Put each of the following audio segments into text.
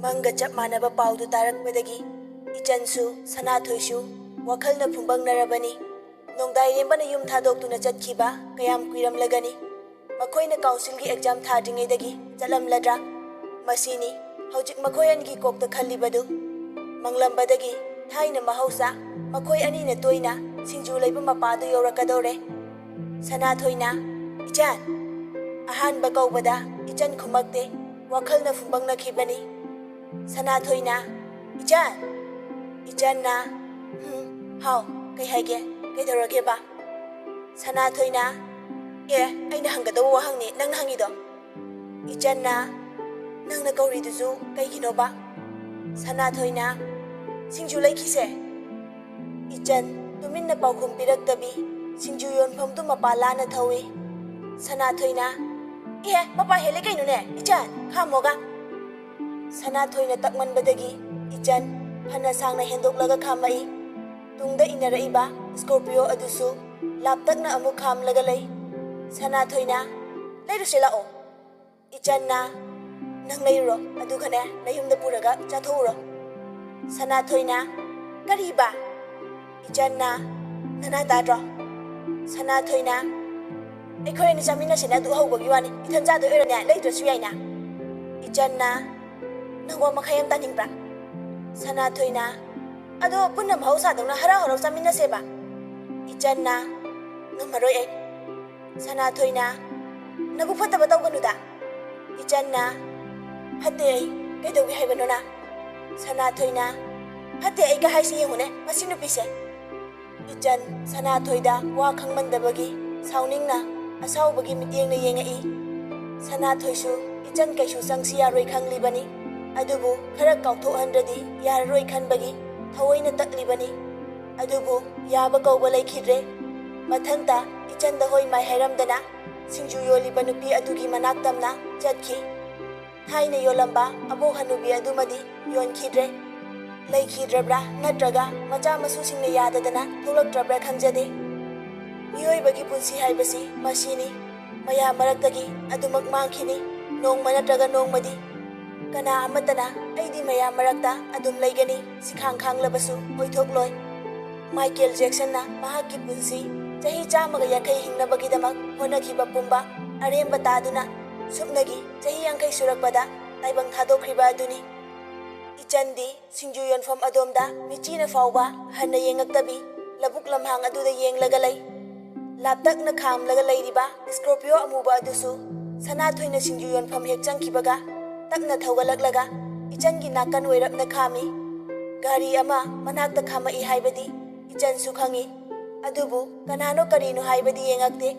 ꯃꯪꯒ ꯆꯞ ꯃꯥꯟꯅꯕ ꯄꯥꯎꯗꯨ ꯇꯥꯔꯛꯄꯗꯒꯤ ꯏꯆꯟꯁꯨ ꯁꯅꯥꯊꯣꯏꯁꯨ ꯋꯥꯈꯜꯅ ꯐꯨꯡꯕꯪꯅꯔꯕꯅꯤ꯫ ꯅꯣꯡꯗꯥꯏꯔꯦꯝꯕꯅ ꯌꯨꯝ ꯊꯥꯗꯣꯛꯇꯨꯅ ꯆꯠꯈꯤꯕ ꯀꯌꯥꯝ ꯀꯨꯏꯔꯝꯂꯒꯅꯤ? ꯃꯈꯣꯏꯅ ꯀꯥꯎꯟꯁꯤꯜꯒꯤ ꯑꯦꯛꯖꯥꯝ ꯊꯥꯗ꯭ꯔꯤꯉꯩꯗꯒꯤ ꯆꯠꯂꯝꯂꯗ꯭ꯔꯥ? ꯃꯁꯤꯅꯤ ꯍꯧꯖꯤꯛ ꯃꯈꯣꯏ ꯑꯅꯤꯒꯤ ꯀꯣꯛꯇ ꯈꯜꯂꯤꯕꯗꯨ꯫ ꯃꯪꯂꯝꯕꯗꯒꯤ ꯊꯥꯏꯅ ꯃꯍꯧꯁꯥ ꯃꯈꯣꯏ ꯑꯅꯤꯅ ꯇꯣꯏꯅ ꯁꯤꯡꯖꯨ ꯂꯩꯕ ꯃꯄꯥꯗꯨ ꯌꯧꯔꯛꯀꯗꯧꯔꯦ꯫ ꯁꯅꯥꯊꯣꯏꯅ "ꯏꯆꯟ" ꯑꯍꯥꯟꯕ ꯀꯧꯕꯗ ꯏꯆꯟ ꯈꯨꯝꯃꯛꯇꯦ, ꯋꯥꯈꯜꯅ ꯐꯨꯡꯕꯪꯅꯈꯤꯕꯅꯤ꯫ ꯁꯅꯥꯊꯣꯏꯅ "ꯏꯆꯟ" ꯏꯆꯟꯅ ꯍꯥꯎ, ꯀꯩ ꯍꯥꯏꯒꯦ? ꯀꯩꯗꯧꯔꯒꯦꯕ? ꯁꯅꯥꯊꯣꯏꯅ ꯑꯩꯅ ꯍꯪꯒꯗꯧꯕ ꯋꯥꯍꯪꯅꯤ ꯅꯪꯅ ꯍꯪꯉꯤꯗꯣ꯫ ꯏꯆꯟꯅ "ꯅꯪꯅ ꯀꯧꯔꯤꯗꯨꯁꯨ ꯀꯩꯒꯤꯅꯣꯕ?" ꯁꯅꯥꯊꯣꯏꯅ "ꯁꯤꯡꯖꯨ ꯂꯩꯈꯤꯁꯦ." ꯏꯆꯟ ꯇꯨꯃꯤꯟꯅ ꯄꯥꯎꯈꯨꯝ ꯄꯤꯔꯛꯇꯕꯤ ꯁꯤꯡꯖꯨ ꯌꯣꯟꯐꯝꯗꯨ ꯃꯄꯥ ꯂꯥꯟꯅ ꯊꯧꯏ꯫ ꯁꯅꯥꯊꯣꯏꯅ "ꯃꯄꯥ ꯍꯦꯜꯂꯦ ꯀꯩꯅꯣꯅꯦ ꯏꯆꯟ, ꯈꯥꯝꯃꯣꯒ." ꯁꯅꯥꯊꯣꯏꯅ ꯇꯛꯃꯟꯕꯗꯒꯤ ꯏꯆꯟ ꯐꯅ ꯁꯥꯡꯅ ꯍꯦꯟꯗꯣꯛꯂꯒ ꯈꯥꯝꯃꯛꯏ꯫ ꯇꯨꯡꯗ ꯏꯟꯅꯔꯛꯏꯕ ꯁ꯭ꯀꯣꯔꯄꯤꯌꯣ ꯑꯗꯨꯁꯨ ꯂꯥꯞꯇꯛꯅ ꯑꯃꯨꯛ ꯈꯥꯝꯂꯒ ꯂꯩ꯫ ꯁꯅꯥꯊꯣꯏꯅ "ꯂꯩꯔꯨꯁꯦ ꯂꯥꯛꯑꯣ." ꯏꯆꯟꯅ "ꯅꯪ ꯂꯩꯔꯨꯔꯣ, ꯑꯗꯨꯒꯅꯦ ꯅꯌꯨꯝꯗ ꯄꯨꯔꯒ ꯆꯥꯊꯣꯛꯎꯔꯣ." ꯁꯅꯥꯊꯣꯏꯅ "ꯀꯔꯤꯕ?" ꯏꯆꯟꯅ "ꯅꯅꯥ ꯇꯥꯗ꯭ꯔꯣ?" ꯁꯅꯥꯊꯣꯏꯅ "ꯑꯩꯈꯣꯏ ꯑꯅꯤ ꯆꯥꯃꯤꯟꯅꯁꯦꯅ ꯑꯗꯨ ꯍꯧꯕꯒꯤ ꯋꯥꯅꯤ, ꯏꯊꯟ ꯆꯥꯗꯣꯏ ꯑꯣꯏꯔꯅꯦ ꯂꯩꯇ꯭ꯔꯁꯨ ꯌꯥꯏꯅ." ꯏꯆꯟꯅ "ꯅꯪ ꯋꯥ ꯃꯈꯥꯏ ꯌꯥꯝ ꯇꯥꯅꯤꯡꯕ꯭ꯔꯥ?" ꯁꯅꯥꯊꯣꯏꯅ "ꯑꯗꯣ ꯄꯨꯟꯅ ꯃꯍꯧꯁꯥꯗꯧꯅ ꯍꯔꯥꯎ ꯍꯔꯥꯎ ꯆꯥꯃꯤꯟꯅꯁꯦꯕ." ꯏꯆꯟꯅ "ꯉꯝꯃꯔꯣꯏ ꯑꯩ." ꯁꯅꯥꯊꯣꯏꯅ "ꯅꯕꯨꯛ ꯐꯠꯇꯕ ꯇꯧꯒꯅꯨꯗ." ꯏꯆꯟꯅ "ꯐꯠꯇꯦ ꯑꯩ, ꯀꯩꯗꯧꯒꯦ ꯍꯥꯏꯕꯅꯣꯅ?" ꯁꯅꯥꯊꯣꯏꯅ "ꯐꯠꯇꯦ ꯑꯩꯒ ꯍꯥꯏꯁꯤ ꯌꯦꯡꯉꯨꯅꯦ ꯃꯁꯤ ꯅꯨꯄꯤꯁꯦ." ꯏꯆꯟ ꯁꯅꯥꯊꯣꯏꯗ ꯋꯥ ꯈꯪꯃꯟꯗꯕꯒꯤ ꯁꯥꯎꯅꯤꯡꯅ ꯑꯁꯥꯎꯕꯒꯤ ꯃꯤꯠꯌꯦꯡꯅ ꯌꯦꯡꯉꯛꯏ꯫ ꯁꯅꯥꯊꯣꯏꯁꯨ ꯏꯆꯟ ꯀꯩꯁꯨ ꯆꯪꯁꯤ ꯌꯥꯔꯣꯏ ꯈꯪꯂꯤꯕꯅꯤ, ꯑꯗꯨꯕꯨ ꯈꯔ ꯀꯥꯎꯊꯣꯛꯍꯟꯗ꯭ꯔꯗꯤ ꯌꯥꯔꯔꯣꯏ ꯈꯟꯕꯒꯤ ꯊꯑꯣꯏꯅ ꯇꯛꯂꯤꯕꯅꯤ꯫ ꯑꯗꯨꯕꯨ ꯌꯥꯕ ꯀꯧꯕ ꯂꯩꯈꯤꯗ꯭ꯔꯦ꯫ ꯃꯊꯟꯇ ꯏꯆꯟꯗ ꯍꯣꯏ ꯃꯥꯏ ꯍꯥꯏꯔꯝꯗꯅ ꯁꯤꯡꯖꯨ ꯌꯣꯜꯂꯤꯕ ꯅꯨꯄꯤ ꯑꯗꯨꯒꯤ ꯃꯅꯥꯛ ꯇꯝꯅ ꯆꯠꯈꯤ꯫ ꯊꯥꯏꯅ ꯌꯣꯜꯂꯝꯕ ꯑꯕꯣꯛ ꯍꯅꯨꯕꯤ ꯑꯗꯨꯃꯗꯤ ꯌꯣꯟꯈꯤꯗ꯭ꯔꯦ꯫ ꯂꯩꯈꯤꯗ꯭ꯔꯕ꯭ꯔꯥ ꯅꯠꯇ꯭ꯔꯒ ꯃꯆꯥ ꯃꯁꯨꯁꯤꯡꯅ ꯌꯥꯗꯗꯅ ꯊꯣꯛꯂꯛꯇ꯭ꯔꯕ꯭ꯔꯥ ꯈꯪꯖꯗꯦ꯫ ꯃꯤꯑꯣꯏꯕꯒꯤ ꯄꯨꯟꯁꯤ ꯍꯥꯏꯕꯁꯤ ꯃꯁꯤꯅꯤ, ꯃꯌꯥꯝ ꯃꯔꯛꯇꯒꯤ ꯑꯗꯨꯃꯛ ꯃꯥꯡꯈꯤꯅꯤ ꯅꯣꯡꯃ ꯅꯠꯇ꯭ꯔꯒ ꯅꯣꯡꯃꯗꯤ꯫ ꯀꯅꯥ ꯑꯃꯠꯇꯅ ꯑꯩꯗꯤ ꯃꯌꯥꯝ ꯃꯔꯛꯇ ꯑꯗꯨꯝ ꯂꯩꯒꯅꯤ ꯁꯤꯈꯥꯡ ꯈꯥꯡꯂꯕꯁꯨ ꯑꯣꯏꯊꯣꯛꯂꯣꯏ꯫ ꯃꯥꯏꯀꯦꯜ ꯖꯦꯛꯁꯟꯅ ꯃꯍꯥꯛꯀꯤ ꯄꯨꯟꯁꯤ ꯆꯍꯤ 150 ꯍꯤꯡꯅꯕꯒꯤꯗꯃꯛ ꯍꯣꯠꯅꯈꯤꯕ ꯄꯨꯝꯕ ꯑꯔꯦꯝꯕ ꯇꯥꯗꯨꯅ ꯁꯨꯞꯅꯒꯤ ꯆꯍꯤ 50 ꯁꯨꯔꯛꯄꯗ ꯇꯥꯏꯕꯪ ꯊꯥꯗꯣꯛꯈ꯭ꯔꯤꯕ ꯑꯗꯨꯅꯤ꯫ ꯏꯆꯟꯗꯤ ꯁꯤꯡꯖꯨ ꯌꯣꯟꯐꯝ ꯑꯗꯣꯝꯗ ꯃꯤꯆꯤꯅ ꯐꯥꯎꯕ ꯍꯟꯅ ꯌꯦꯡꯉꯛꯇꯕꯤ ꯂꯧꯕꯨꯛ ꯂꯝꯍꯥꯡ ꯑꯗꯨꯗ ꯌꯦꯡꯂꯒ ꯂꯩ꯫ ꯂꯥꯞꯇꯛꯅ ꯈꯥꯝꯂꯒ ꯂꯩꯔꯤꯕ ꯁ꯭ꯀꯣꯔꯄꯤꯌꯣ ꯑꯃꯨꯕ ꯑꯗꯨꯁꯨ ꯁꯅꯥꯊꯣꯏꯅ ꯁꯤꯡꯖꯨ ꯌꯣꯟꯐꯝ ꯍꯦꯛ ꯆꯪꯈꯤꯕꯒ ꯇꯞꯅ ꯊꯧꯒꯠꯂꯛꯂꯒ ꯏꯆꯟꯒꯤ ꯅꯥꯀꯟ ꯑꯣꯏꯔꯞꯅ ꯈꯥꯝꯃꯤ꯫ ꯒꯥꯔꯤ ꯑꯃ ꯃꯅꯥꯛꯇ ꯈꯥꯝꯃꯛꯏ ꯍꯥꯏꯕꯗꯤ ꯏꯆꯟꯁꯨ ꯈꯪꯏ, ꯑꯗꯨꯕꯨ ꯀꯅꯥꯅꯣ ꯀꯔꯤꯅꯣ ꯍꯥꯏꯕꯗꯤ ꯌꯦꯡꯉꯛꯇꯦ꯫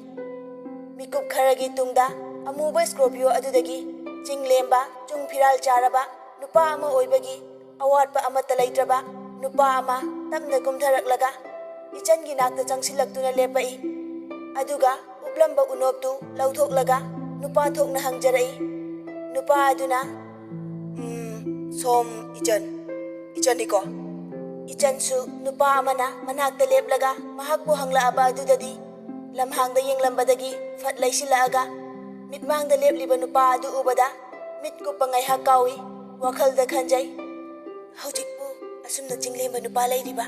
ꯃꯤꯀꯨꯞ ꯈꯔꯒꯤ ꯇꯨꯡꯗ ꯑꯃꯨꯕ ꯁ꯭ꯀꯣꯔꯄꯤꯌꯣ ꯑꯗꯨꯗꯒꯤ ꯆꯤꯡꯂꯦꯝꯕ, ꯆꯨꯡ ꯐꯤꯔꯥꯜ ꯆꯥꯔꯕ ꯅꯨꯄꯥ ꯑꯃ ꯑꯣꯏꯕꯒꯤ ꯑꯋꯥꯠꯄ ꯑꯃꯠꯇ ꯂꯩꯇ꯭ꯔꯕ ꯅꯨꯄꯥ ꯑꯃ ꯇꯞꯅ ꯀꯨꯝꯊꯔꯛꯂꯒ ꯏꯆꯟꯒꯤ ꯅꯥꯛꯇ ꯆꯪꯁꯤꯜꯂꯛꯇꯨꯅ ꯂꯦꯞꯄꯛꯏ꯫ ꯑꯗꯨꯒ ꯎꯞꯂꯝꯕ ꯎꯅꯣꯞꯇꯨ ꯂꯧꯊꯣꯛꯂꯒ ꯅꯨꯄꯥ ꯊꯣꯛꯅ ꯍꯪꯖꯔꯛꯏ꯫ ꯅꯨꯄꯥ ꯑꯗꯨꯅ "ꯁꯣꯝ ꯏꯆꯟꯅꯤꯀꯣ?" ꯏꯆꯟꯁꯨ ꯅꯨꯄꯥ ꯑꯃꯅ ꯃꯅꯥꯛꯇ ꯂꯦꯞꯂꯒ ꯃꯍꯥꯛꯄꯨ ꯍꯪꯂꯛꯑꯕ ꯑꯗꯨꯗꯗꯤ ꯂꯝꯍꯥꯡꯗ ꯌꯦꯡꯂꯝꯕꯗꯒꯤ ꯐꯠ ꯂꯩꯁꯤꯜꯂꯛꯑꯒ ꯃꯤꯠꯃꯥꯡꯗ ꯂꯦꯞꯂꯤꯕ ꯅꯨꯄꯥ ꯑꯗꯨ ꯎꯕꯗ ꯃꯤꯠ ꯀꯨꯞꯄ ꯉꯥꯏꯍꯥꯛ ꯀꯥꯎꯏ꯫ ꯋꯥꯈꯜꯗ ꯈꯟꯖꯩ, ꯍꯧꯖꯤꯛꯄꯨ ꯑꯁꯨꯝꯅ ꯆꯤꯡꯂꯦꯝꯕ ꯅꯨꯄꯥ ꯂꯩꯔꯤꯕ?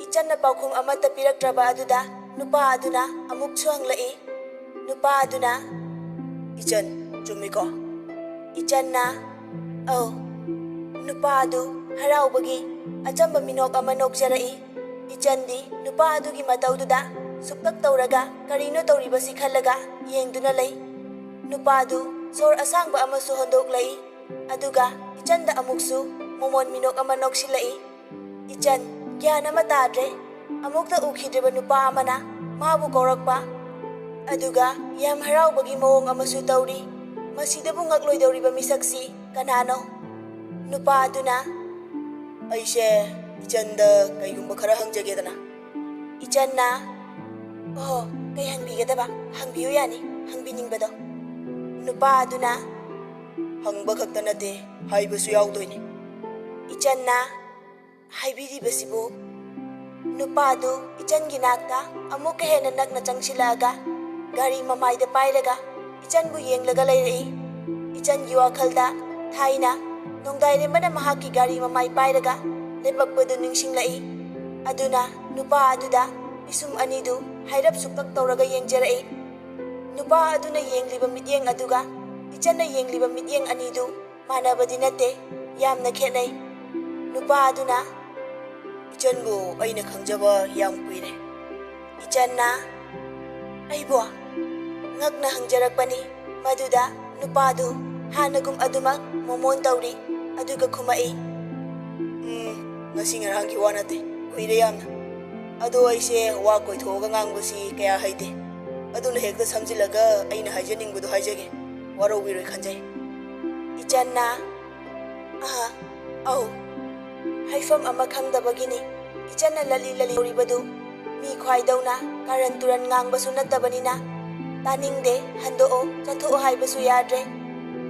ꯏꯆꯟꯅ ꯄꯥꯎꯈꯨꯝ ꯑꯃꯠꯇ ꯄꯤꯔꯛꯇ꯭ꯔꯕ ꯑꯗꯨꯗ ꯅꯨꯄꯥ ꯑꯗꯨꯅ ꯑꯃꯨꯛꯁꯨ ꯍꯪꯂꯛꯏ꯫ ꯅꯨꯄꯥ ꯑꯗꯨꯅ "ꯏꯆꯟ ꯆꯨꯝꯃꯤꯀꯣ?" ꯏꯆꯟꯅ "ꯑꯧ." ꯅꯨꯄꯥ ꯑꯗꯨ ꯍꯔꯥꯎꯕꯒꯤ ꯑꯆꯝꯕ ꯃꯤꯅꯣꯛ ꯑꯃ ꯅꯣꯛꯆꯔꯛꯏ꯫ ꯏꯆꯟꯗꯤ ꯅꯨꯄꯥ ꯑꯗꯨꯒꯤ ꯃꯇꯧꯗꯨꯗ ꯁꯨꯛꯇꯛ ꯇꯧꯔꯒ ꯀꯔꯤꯅꯣ ꯇꯧꯔꯤꯕꯁꯤ ꯈꯜꯂꯒ ꯌꯦꯡꯗꯨꯅ ꯂꯩ꯫ ꯅꯨꯄꯥꯗꯨ ꯁꯣꯔ ꯑꯁꯥꯡꯕ ꯑꯃꯁꯨ ꯍꯣꯟꯗꯣꯛꯂꯛꯏ, ꯑꯗꯨꯒ ꯏꯆꯟꯗ ꯑꯃꯨꯛꯁꯨ ꯃꯣꯃꯣꯟ ꯃꯤꯅꯣꯛ ꯑꯃ ꯅꯣꯛꯁꯤꯜꯂꯛꯏ꯫ ꯏꯆꯟ ꯒ꯭ꯌꯥꯟ ꯑꯃ ꯇꯥꯗ꯭ꯔꯦ꯫ ꯑꯃꯨꯛꯇ ꯎꯈꯤꯗ꯭ꯔꯤꯕ ꯅꯨꯄꯥ ꯑꯃꯅ ꯃꯥꯕꯨ ꯀꯧꯔꯛꯄ, ꯑꯗꯨꯒ ꯌꯥꯝ ꯍꯔꯥꯎꯕꯒꯤ ꯃꯑꯣꯡ ꯑꯃꯁꯨ ꯇꯧꯔꯤ꯫ ꯃꯁꯤꯗꯕꯨ ꯉꯛꯂꯣꯏꯗꯧꯔꯤꯕ ꯃꯤꯁꯛꯁꯤ ꯀꯅꯥꯅꯣ? ꯅꯨꯄꯥ ꯑꯗꯨꯅ "ꯑꯩꯁꯦ ꯏꯆꯟꯗ ꯀꯩꯒꯨꯝꯕ ꯈꯔ ꯍꯪꯖꯒꯦꯗꯅ." ꯏꯆꯟꯅ "ꯑꯣ, ꯀꯩ ꯍꯪꯕꯤꯒꯗꯕ? ꯍꯪꯕꯤꯌꯨ ꯌꯥꯅꯤ, ꯍꯪꯕꯤꯅꯤꯡꯕꯗꯣ." ꯅꯨꯄꯥ ꯑꯗꯨꯅ "ꯍꯪꯕ ꯈꯛꯇ ꯅꯠꯇꯦ, ꯍꯥꯏꯕꯁꯨ ꯌꯥꯎꯗꯣꯏꯅꯤ." ꯏꯆꯟꯅ "ꯍꯥꯏꯕꯤꯔꯤꯕꯁꯤꯕꯨ?" ꯅꯨꯄꯥꯗꯨ ꯏꯆꯟꯒꯤ ꯅꯥꯛꯇ ꯑꯃꯨꯛꯀ ꯍꯦꯟꯅ ꯅꯛꯅ ꯆꯪꯁꯤꯜꯂꯛꯑꯒ ꯒꯥꯔꯤ ꯃꯃꯥꯏꯗ ꯄꯥꯏꯔꯒ ꯏꯆꯟꯕꯨ ꯌꯦꯡꯂꯒ ꯂꯩꯔꯛꯏ꯫ ꯏꯆꯟꯒꯤ ꯋꯥꯈꯜꯗ ꯊꯥꯏꯅ ꯅꯣꯡꯗꯥꯏꯔꯦꯝꯕꯅ ꯃꯍꯥꯛꯀꯤ ꯒꯥꯔꯤ ꯃꯃꯥꯏ ꯄꯥꯏꯔꯒ ꯂꯦꯞꯄꯛꯄꯗꯨ ꯅꯤꯡꯁꯤꯡꯂꯛꯏ꯫ ꯑꯗꯨꯅ ꯅꯨꯄꯥ ꯑꯗꯨꯗ ꯄꯤꯁꯨꯝ ꯑꯅꯤꯗꯨ ꯍꯥꯏꯔꯞ ꯁꯨꯛꯇꯛ ꯇꯧꯔꯒ ꯌꯦꯡꯖꯔꯛꯏ꯫ ꯅꯨꯄꯥ ꯑꯗꯨꯅ ꯌꯦꯡꯂꯤꯕ ꯃꯤꯠꯌꯦꯡ ꯑꯗꯨꯒ ꯏꯆꯟꯅ ꯌꯦꯡꯂꯤꯕ ꯃꯤꯠꯌꯦꯡ ꯑꯅꯤꯗꯨ ꯃꯥꯟꯅꯕꯗꯤ ꯅꯠꯇꯦ, ꯌꯥꯝꯅ ꯈꯦꯠꯅꯩ꯫ नुपा अदुना इचनबु अइना खंजबा याम कुइरे। इचन्ना अइबो ngakna hangjarakkani maduda nupadu hanagum adumak momon tawri aduga khumai ngasi ngarangki wanate kuire yamna ado aise wa koithoga ngangbasi kaya haite aduna hekta samjilaga aina haijaningbudu haijage waro wiroi khanjai ichanna au haifam ama khangdabagini ichanna lali lali ribadu mi khwaidawna karan turan ngangbasu nattabanina तानिंगदे हंदोओ चथोओ हाइबसु याद्रे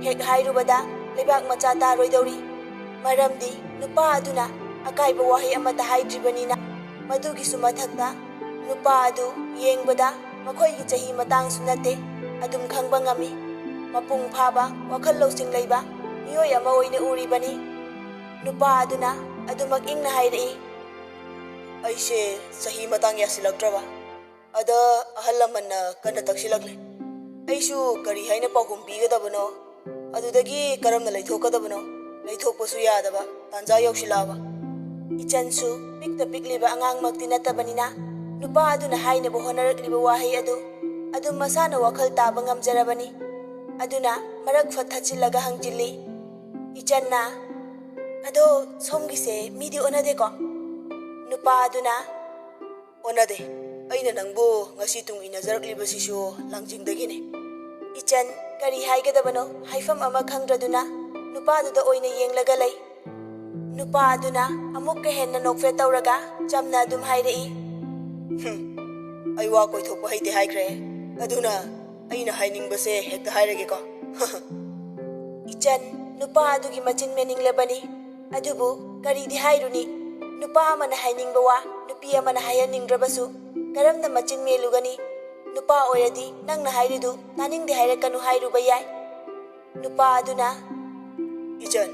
हेक हाइरुबदा लेबाक मचा तारोइदौरी मरमदी नुपा अदुना अकाइबा वाहै अमता हाइद्रिबनिना मदुगिसु मथक्ता नुपा अदु येंगबदा मखोइगी चही मतांगसु नते अदुम खंगबा ngami मपुंग फाबा वखल लौसिंग लैबा मियोय अमा ओइने उरिबनी नुपा अदुना अदुमक इंगना हाइरई ऐसे चही मतांग यासिलक्ट्रबा अदा अहलमन्ना कन्ना तक्सिलक्ले ऐसु करी हाइना पाउखुम पीगदबनो अदुदगी करमना लैथोकदबनो लैथोकपसु यादबा तांजा यौसिलाबा इचनसु पिक्ता पिक्लिबा अंगांगमक्ति नत्तबनिना नुपा अदुना हाइनबो होनरक्लिबा वाहै अदु मसाना वखल ताबा ngamjarabani अदुना मरक फथचिलगा हंजिल्ली इचन्ना अदो सोमगिसे मिदि ओनदेको नुपा अदुना ओनदे अइना नंगबो ngasi tung inajaraklibasisu langjingdagine इचन करी हाइगदबनो हाइफम अमा खंगद्रदुना नुपादुदा ओइना येंगलगा लै नुपा अदुना अमुक हेन्ना नोकफे तौरगा चमना दुम हाइरई अइवा कोइथोकपा हैते हाइख्रे अदुना अइना हाइनिंगबसे हेक्ता हाइरगेको इचन नुपा अदुगी मचिन मेनिंगलबनी अदुबु करीदि हाइरुनी नुपा अमना हाइनिंगबा वा नुपी अमना हायनिंगद्रबसु करमना मचिन मेलुगनी नुपा ओयदी नंगना हाइरिदु तानिंगदे हाइरकनु हाइरुबा याय नुपा अदुना इचन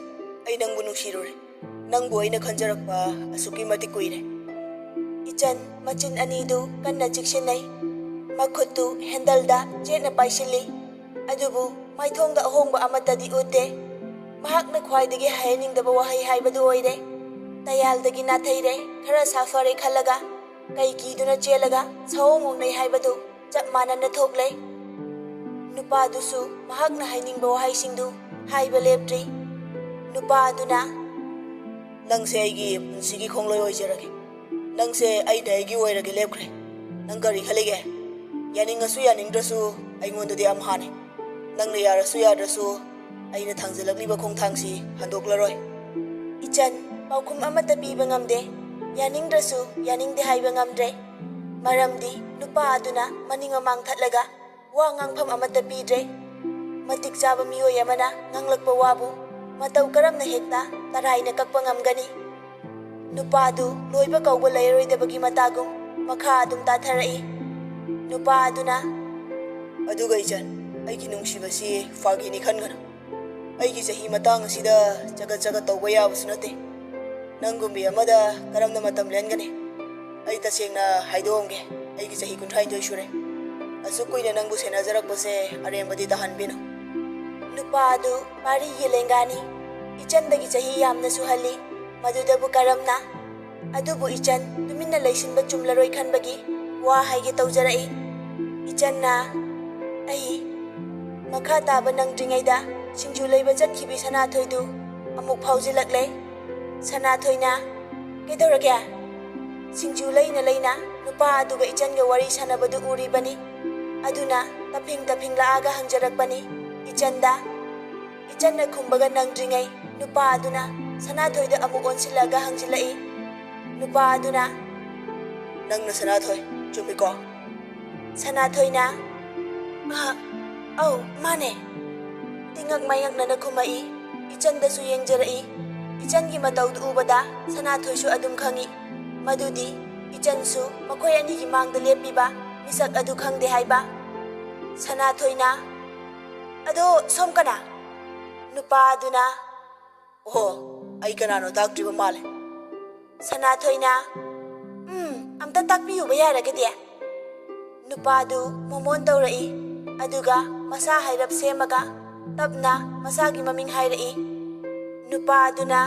अइ नंगबु नुसिरुरे नंगबु अइना खंजरकपा असुकी मति कुइरे इचन मचिन अनिदु कन्ना चिक्सिनै मखुत्तु हैंडलदा चेना पाइसिल्ली अदुबु माइथोंगदा अहोंगबा अमतदि उते महाकना ख्वाइदगी हायनिंगदबा वाहै हाइबदु ओइरे तयालदगी नाथैरे खरा साफरे खलगा कई कीदुना चेलगा सौंगोंनै हाइबदु चप मानना थोकले नुपादुसु महाकना हाइनिंगबा वाहैसिंगदु हाइबा लेप्ट्री नुपा अदुना नंगसे आइगी पुंसिगी खोंलोय ओइजरगे नंगसे आइना आइगी ओइरगे लेप्ख्रे नंग करी खलेगे यानिंगसु यानिंगद्रसु आइंगोंददि आम हाने नंगना यारसु याद्रसु आइना थांजलक्लिबा खोंथांगसी हंदोक्लरोय इचन पाउखुम अमता पीबा ngamde यानिंगद्रसु यानिंगदे हाइबा ngamdre मरमदी नुपा अदुना मनिंगा मांगथतलगा वा nganगफम अमता पीद्रे मतिक चाबा मियोय अमना nganglakpa वाबु मतौ करमना हेक्ता तराइना कक्पा ngamgani नुपादु लोइबा कौबा लैरोइदबगी मतागुम मखा अदुम ताथरई नुपा अदुना अदुगा इचन अइगी नुंगसिबसी फागिनि खनगनो अइगी चही मतांग असिदा जगत जगत तौबा याबसु नते नंगुम्बी अमदा करमना मतम लेनगने अइ तसेंगना हाइदोंगे अइगी चही 38 सुरे असु कुइना नंगबु सेनाजरकबसे अरेमबदी तहनबिनो नुपा अदु पारी येलेंगानी इचनदगी चही यामना सुहल्ली मदुदबु करमना अदुबु इचन तुमिन्ना लैसिनबा चुमलरोय खनबगी वा हाइगे तौजरई इचनना अइ मखा ताबा नंगद्रिङैदा सिंजु लैबा चटखिबि सनाथोइदु अमुक फाउजिलक्ले सनाथोइना केदौरगे सिंजु लैना लैना नुपा अदुगा इचनगा वरी सनबदु उरिबनी अदुना तफिंग तफिंग लागा हंजरकबनी इचनदा इचनना खुंबगा नंगद्रिङै नुपा अदुना सनाथोइदा अमुक ओनसिलगा हंजिलई नुपा अदुना नंगना सनाथोइ चुमिको सनाथोइना औ माने तिंगक मायंगना खुमई इचनदसु येंजरई इचनगी मतौदु उबदा सनाथोइसु अदुम खंगी मदुदी इचनसु मखोय अनिगी मांगदा लेपिबा मिसक अदु खंगदे हाइबा सनाथोइना अदो सोमकना नुपा अदुना ꯑꯣ ꯑꯩ ꯀꯅꯥꯅꯣ ꯇꯥꯛꯇ꯭ꯔꯤꯕ ꯃꯥꯜꯂꯦ ꯁꯅꯥꯊꯣꯏꯅ ꯑꯝꯇ ꯇꯥꯛꯄꯤꯌꯨꯕ ꯌꯥꯔꯒꯗꯤ ꯅꯨꯄꯥꯗꯨ ꯃꯣꯃꯣꯟ ꯇꯧꯔꯛꯏ ꯑꯗꯨꯒ ꯃꯁꯥ ꯍꯥꯏꯔꯞ ꯁꯦꯝꯃꯒ ꯇꯞꯅ ꯃꯁꯥꯒꯤ ꯃꯃꯤꯡ ꯍꯥꯏꯔꯛꯏ ꯅꯨꯄꯥꯗꯨꯅ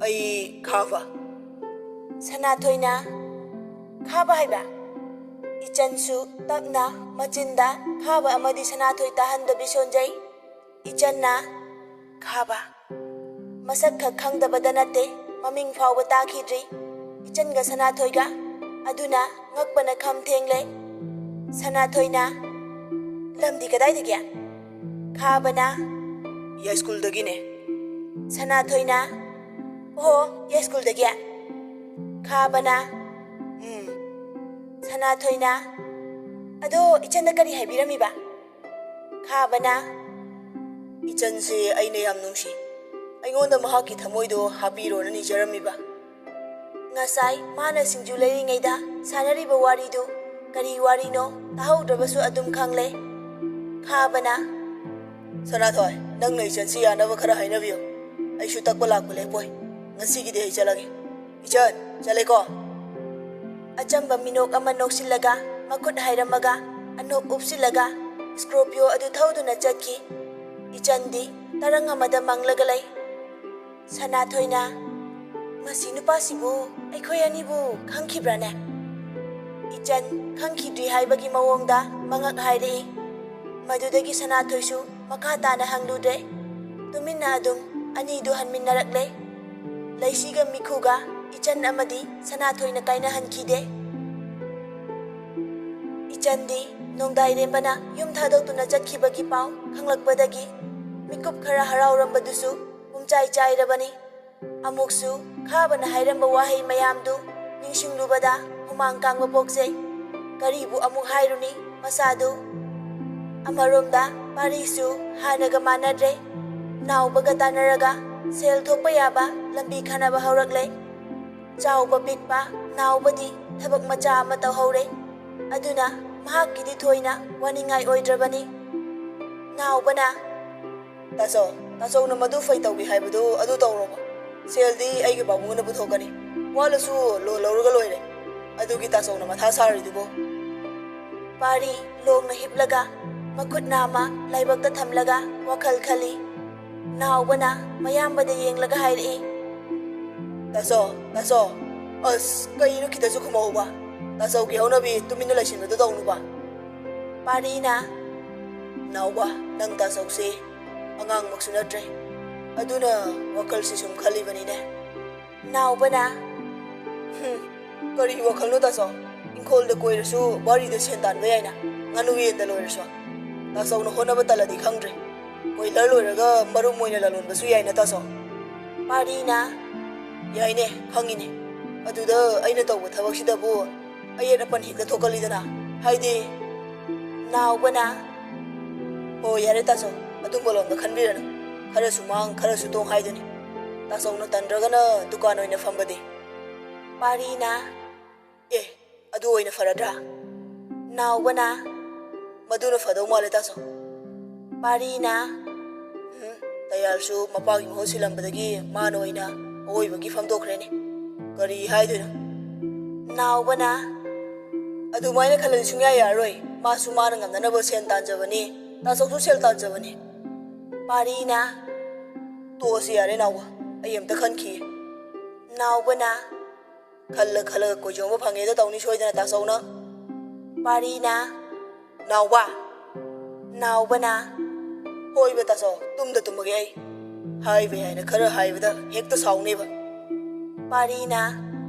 ꯑꯩ ꯈꯥꯕ ꯁꯅꯥꯊꯣꯏꯅ ꯈꯥꯕ ꯍꯥꯏꯕ ꯏꯆꯟꯁꯨ ꯇꯞꯅ ꯃꯆꯤꯟꯗ ꯈꯥꯕ ꯑꯃꯗꯤ ꯁꯅꯥꯊꯣꯏ ꯇꯥꯍꯟꯗꯕꯤ ꯁꯣꯟꯖꯩ ꯏꯆꯟꯅ ꯈꯥꯕ ꯃꯁꯛ ꯈꯛ ꯈꯪꯗꯕꯗ ꯅꯠꯇꯦ ꯃꯃꯤꯡ ꯐꯥꯎꯕ ꯇꯥꯈꯤꯗ꯭ꯔꯤ ꯏꯆꯟꯒ ꯁꯅꯥꯊꯣꯏꯒ ꯑꯗꯨꯅ ꯉꯛꯄꯅ ꯈꯝ ꯊꯦꯡꯂꯦ ꯁꯅꯥꯊꯣꯏꯅ ꯂꯝꯗꯤ ꯀꯗꯥꯏꯗꯒꯤ ꯈꯥꯕꯅ ꯌꯥꯏꯁ꯭ꯀꯨꯜꯗꯒꯤꯅꯦ ꯁꯅꯥꯊꯣꯏꯅ ꯑꯣ ꯌꯥꯏꯁ꯭ꯀꯨꯜꯗꯒꯤ ꯈꯥꯕꯅ ꯁꯅꯥꯊꯣꯏꯅ ꯑꯗꯣ ꯏꯆꯟꯗ ꯀꯔꯤ ꯍꯥꯏꯕꯤꯔꯝꯃꯤꯕ ꯈꯥꯕꯅ ꯏꯆꯟꯁꯦ ꯑꯩꯅ ꯌꯥꯝ ꯅꯨꯡꯁꯤ ꯑꯩꯉꯣꯟꯗ ꯃꯍꯥꯛꯀꯤ ꯊꯃꯣꯏꯗꯣ ꯍꯥꯞꯄꯤꯔꯣꯅ ꯅꯤꯖꯔꯝꯃꯤꯕ ꯉꯁꯥꯏ ꯃꯥꯅ ꯁꯤꯡꯖꯨ ꯂꯩꯔꯤꯉꯩꯗ ꯁꯥꯟꯅꯔꯤꯕ ꯋꯥꯔꯤꯗꯨ ꯀꯔꯤ ꯋꯥꯔꯤꯅꯣ ꯇꯥꯍꯧꯗ꯭ꯔꯕꯁꯨ ꯑꯗꯨꯝ ꯈꯪꯂꯦ ꯈꯥꯕꯅ ꯁꯅꯥꯊꯣꯏ ꯅꯪꯅ ꯏꯆꯟꯁꯤ ꯌꯥꯅꯕ ꯈꯔ ꯍꯥꯏꯅꯕꯤꯌꯨ ꯑꯩꯁꯨ ꯇꯛꯄ ꯂꯥꯛꯄ ꯂꯦꯞꯄꯣꯏ ꯉꯁꯤꯒꯤꯗꯤ ꯑꯩ ꯆꯠꯂꯒꯦ ꯏꯆꯟ ꯆꯠꯂꯦꯀꯣ ꯑꯆꯝꯕ ꯃꯤꯅꯣꯛ ꯑꯃ ꯅꯣꯛꯁꯤꯜꯂꯒ ꯃꯈꯨꯠ ꯍꯥꯏꯔꯝꯃꯒ ꯑꯅꯣꯞ ꯎꯞꯁꯤꯜꯂꯒ ꯁ꯭ꯀꯣꯔꯄꯤꯌꯣ ꯑꯗꯨ ꯊꯧꯗꯨꯅ ꯆꯠꯈꯤ ꯏꯆꯟꯗꯤ ꯇꯔꯪ ꯑꯃꯗ ꯃꯪꯂꯒ ꯂꯩ ꯁꯅꯥꯊꯣꯏꯅ ꯃꯁꯤ ꯅꯨꯄꯥꯁꯤꯕꯨ ꯑꯩꯈꯣꯏ ꯑꯅꯤꯕꯨ ꯈꯪꯈꯤꯕ꯭ꯔꯥꯅꯦ ꯏꯆꯟ ꯈꯪꯈꯤꯗ꯭ꯔꯤ ꯍꯥꯏꯕꯒꯤ ꯃꯑꯣꯡꯗ ꯃꯉꯛ ꯍꯥꯏꯔꯛꯏ ꯃꯗꯨꯗꯒꯤ ꯁꯅꯥꯊꯣꯏꯁꯨ ꯃꯈꯥ ꯇꯥꯅ ꯍꯪꯂꯨꯗ꯭ꯔꯦ ꯇꯨꯃꯤꯟꯅ ꯑꯗꯨꯝ ꯑꯅꯤꯗꯨ ꯍꯟꯃꯤꯟꯅꯔꯛꯂꯦ ꯂꯩꯁꯤꯒ ꯃꯤꯈꯨꯒ ꯏꯆꯟ ꯑꯃꯗꯤ ꯁꯅꯥꯊꯣꯏꯅ ꯀꯥꯏꯅꯍꯟꯈꯤꯗꯦ ꯏꯆꯟꯗꯤ ꯅꯣꯡꯗꯥꯏꯔꯦꯝꯕꯅ ꯌꯨꯝ ꯊꯥꯗꯣꯛꯇꯨꯅ ꯆꯠꯈꯤꯕꯒꯤ ꯄꯥꯎ ꯈꯪꯂꯛꯄꯗꯒꯤ ꯃꯤꯀꯨꯞ ꯈꯔ ꯍꯔꯥꯎꯔꯝꯕꯗꯨꯁꯨ ꯄꯨꯝꯆꯥꯏ ꯆꯥꯏꯔꯕꯅꯤ ꯑꯃꯨꯛꯁꯨ ꯈꯥꯕꯅ ꯍꯥꯏꯔꯝꯕ ꯋꯥꯍꯩ ꯃꯌꯥꯝꯗꯨ ꯅꯤꯡꯁꯤꯡꯂꯨꯕꯗ ꯍꯨꯃꯥꯡ ꯀꯥꯡꯕ ꯄꯣꯛꯆꯩ ꯀꯔꯤꯕꯨ ꯑꯃꯨꯛ ꯍꯥꯏꯔꯨꯅꯤ ꯃꯁꯥꯗꯨ ꯑꯃꯔꯣꯝꯗ ꯄꯥꯔꯤꯁꯨ ꯍꯥꯟꯅꯒ ꯃꯥꯟꯅꯗ꯭ꯔꯦ ꯅꯥꯎꯕꯒ ꯇꯥꯟꯅꯔꯒ ꯁꯦꯜ ꯊꯣꯛꯄ ꯌꯥꯕ ꯂꯝꯕꯤ ꯈꯟꯅꯕ ꯍꯧꯔꯛꯂꯦ ꯆꯥꯎꯕ ꯄꯤꯛꯄ ꯅꯥꯎꯕꯗꯤ ꯊꯕꯛ ꯃꯆꯥ ꯑꯃ ꯇꯧꯍꯧꯔꯦ ꯑꯗꯨꯅ ꯃꯍꯥꯛꯀꯤꯗꯤ ꯊꯣꯏꯅ ꯋꯥꯅꯤꯡꯉꯥꯏ ꯑꯣꯏꯗ꯭ꯔꯕꯅꯤ ꯅꯥꯎꯕꯅ ꯇꯥꯆꯧꯅ ꯃꯗꯨ ꯐꯩ ꯇꯧꯒꯦ ꯍꯥꯏꯕꯗꯨ ꯑꯗꯨ ꯇꯧꯔꯣꯕ ꯁꯦꯜꯗꯤ ꯑꯩꯒꯤ ꯄꯥꯕꯨꯡꯅ ꯄꯨꯊꯣꯛꯀꯅꯤ ꯋꯥꯠꯂꯁꯨ ꯂꯣꯟ ꯂꯧꯔꯒ ꯂꯣꯏꯔꯦ ꯑꯗꯨꯒꯤ ꯇꯥꯆꯧꯅ ꯃꯊꯥ ꯁꯥꯔꯤꯗꯨꯕꯨ ꯄꯥꯔꯤ ꯂꯣꯡꯅ ꯍꯤꯞꯂꯒ ꯃꯈꯨꯠ ꯅꯥꯝꯃ ꯂꯥꯏꯕꯛꯇ ꯊꯝꯂꯒ ꯋꯥꯈꯜ ꯈꯜꯂꯤ ꯅꯥꯎꯕꯅ ꯃꯌꯥꯝꯕꯗ ꯌꯦꯡꯂꯒ ꯍꯥꯏꯔꯛꯏ ꯇꯥꯆꯧ ꯑꯁ ꯀꯩꯅꯣ ꯈꯤꯇꯁꯨ ꯈꯨꯝꯃꯧꯕ ꯇꯥꯆꯧꯒꯤ ꯍꯧꯅꯕꯤ ꯇꯨꯃꯤꯟꯅ ꯂꯩꯁꯤꯟꯕꯗꯨ ꯇꯧꯅꯨꯕ ꯄꯥꯔꯤꯅ ꯅꯥꯎꯕ ꯅꯪ ꯇꯥꯆꯧꯁꯤ ꯑꯉꯥꯡꯃꯛꯁꯨ ꯅꯠꯇ꯭ꯔꯦ ꯑꯗꯨꯅ ꯋꯥꯈꯜꯁꯤ ꯁꯨꯝ ꯈꯜꯂꯤꯕꯅꯤꯅꯦ ꯅꯥꯎꯕꯅ ꯀꯔꯤ ꯋꯥꯈꯜꯅꯣ ꯇꯥꯆꯧ ꯏꯪꯈꯣꯜꯗ ꯀꯣꯏꯔꯁꯨ ꯋꯥꯔꯤꯗ ꯁꯦꯟ ꯇꯥꯟꯕ ꯌꯥꯏꯅ ꯉꯥꯅꯨ ꯌꯦꯟꯗ ꯂꯣꯏꯔꯁꯨ ꯇꯥꯆꯧꯅ ꯍꯣꯠꯅꯕ ꯇꯜꯂꯗꯤ ꯈꯪꯗ꯭ꯔꯦ ꯀꯣꯏꯂꯔ ꯂꯣꯏꯔꯒ ꯃꯔꯨꯝ ꯑꯣꯏꯅ ꯂꯂꯣꯟꯕꯁꯨ ꯌꯥꯏꯅ ꯇꯥꯆꯧ ꯄꯥꯔꯤꯅ ꯌꯥꯏꯅꯦ ꯈꯪꯉꯤꯅꯦ ꯑꯗꯨꯗ ꯑꯩꯅ ꯇꯧꯕ ꯊꯕꯛꯁꯤꯗꯕꯨ ꯑꯌꯦꯠ ꯑꯄꯟ ꯍꯦꯛꯇ ꯊꯣꯛꯀꯜꯂꯤꯗꯅ ꯍꯥꯏꯗꯤ ꯅꯥꯎꯕꯅ ꯍꯣ ꯌꯥꯔꯦ ꯇꯥꯆꯧ ꯑꯗꯨꯝꯕ ꯂꯣꯝꯗ ꯈꯟꯕꯤꯔꯅꯨ ꯈꯔꯁꯨ ꯃꯥꯡ ꯈꯔꯁꯨ ꯇꯣꯡ ꯍꯥꯏꯗꯨꯅꯤ ꯇꯥꯆꯧꯅ ꯇꯟꯗ꯭ꯔꯒꯅ ꯗꯨꯀꯥꯟ ꯑꯣꯏꯅ ꯐꯝꯕꯗꯤ ꯄꯥꯔꯤꯅ ꯑꯗꯨ ꯑꯣꯏꯅ ꯐꯔꯗ꯭ꯔꯥ ꯅꯥꯎꯕꯅ ꯃꯗꯨꯅ ꯐꯗꯧ ꯃꯥꯜꯂꯦ ꯇꯥꯆꯧ ꯄꯥꯔꯤꯅ ꯇꯌꯥꯜꯁꯨ ꯃꯄꯥꯒꯤ ꯃꯍꯨꯠ ꯁꯤꯜꯂꯝꯕꯗꯒꯤ ꯃꯥꯅ ꯑꯣꯏꯅ ꯑꯋꯣꯏꯕꯒꯤ ꯐꯝꯗꯣꯛꯈ꯭ꯔꯦꯅꯦ ꯀꯔꯤ ꯍꯥꯏꯗꯣꯏꯅꯣ ꯅꯥꯎꯕꯅ ꯑꯗꯨꯃꯥꯏꯅ ꯈꯜꯂꯗꯤ ꯁꯨꯡꯌꯥ ꯌꯥꯔꯔꯣꯏ ꯃꯥꯁꯨ ꯃꯥꯅ ꯉꯝꯅꯅꯕ ꯁꯦꯟ ꯇꯥꯟꯖꯕꯅꯤ ꯇꯥꯆꯧꯁꯨ ꯁꯦꯜ ꯇꯥꯟꯖꯕꯅꯤ ꯄꯥꯔꯤꯅ ꯇꯣꯛꯑꯁꯤ ꯌꯥꯔꯦ ꯅꯥꯎꯕ ꯑꯩ ꯑꯝꯇ ꯈꯟꯈꯤꯌꯦ ꯅꯥꯎꯕꯅ ꯈꯜꯂꯒ ꯀꯣꯏꯖꯣꯝꯕ ꯐꯪꯉꯦꯗ ꯇꯧꯅꯤ ꯁꯣꯏꯗꯅ ꯇꯥꯆꯧꯅ ꯄꯥꯔꯤꯅ ꯅꯥꯎꯕꯅ ꯍꯣꯏꯕ ꯇꯥꯆꯧ ꯇꯨꯝꯃꯒꯦ ꯑꯩ ꯍꯥꯏꯕ ꯌꯥꯏꯅ ꯈꯔ ꯍꯥꯏꯕꯗ ꯍꯦꯛꯇ ꯁꯥꯎꯅꯦꯕ ꯄꯥꯔꯤꯅ